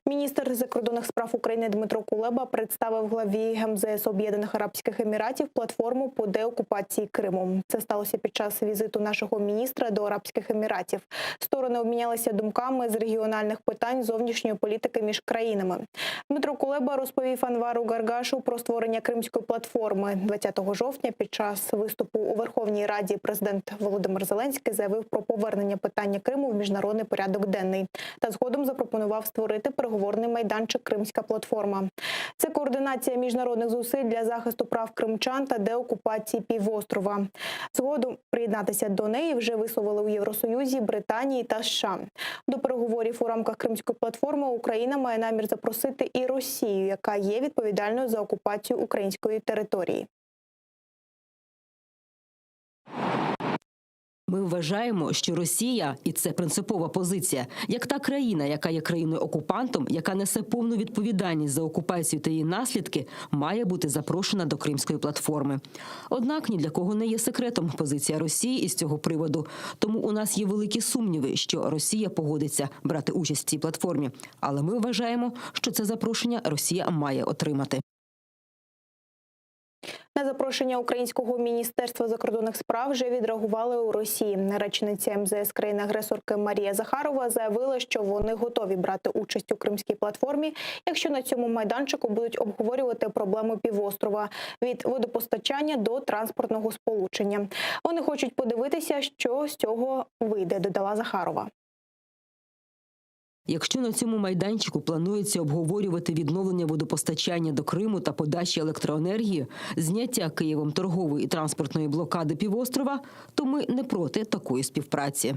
Міністр закордонних справ України Дмитро Кулеба представив главі МЗС Об'єднаних Арабських Еміратів платформу по деокупації Криму. Це сталося під час візиту нашого міністра до Арабських Еміратів. Сторони обмінялися думками з регіональних питань зовнішньої політики між країнами. Дмитро Кулеба розповів Анвару Гаргашу про створення Кримської платформи. 20 жовтня під час виступу у Верховній Раді президент Володимир Зеленський заявив про повернення питання Криму в міжнародний порядок денний та згодом запропонував створити переговорний майданчик «Кримська платформа». Це координація міжнародних зусиль для захисту прав кримчан та деокупації півострова. Згодом приєднатися до неї вже висловили у Євросоюзі, Британії та США. До переговорів у рамках Кримської платформи Україна має намір запросити і Росію, яка є відповідальною за окупацію української території. Ми вважаємо, що Росія, і це принципова позиція, як та країна, яка є країною-окупантом, яка несе повну відповідальність за окупацію та її наслідки, має бути запрошена до Кримської платформи. Однак ні для кого не є секретом позиція Росії із цього приводу. Тому у нас є великі сумніви, що Росія погодиться брати участь в цій платформі. Але ми вважаємо, що це запрошення Росія має отримати. На запрошення Українського міністерства закордонних справ вже відреагували у Росії. Речниця МЗС країни-агресорки Марія Захарова заявила, що вони готові брати участь у Кримській платформі, якщо на цьому майданчику будуть обговорювати проблеми півострова – від водопостачання до транспортного сполучення. Вони хочуть подивитися, що з цього вийде, додала Захарова. Якщо на цьому майданчику планується обговорювати відновлення водопостачання до Криму та подачі електроенергії, зняття Києвом торгової і транспортної блокади півострова, то ми не проти такої співпраці.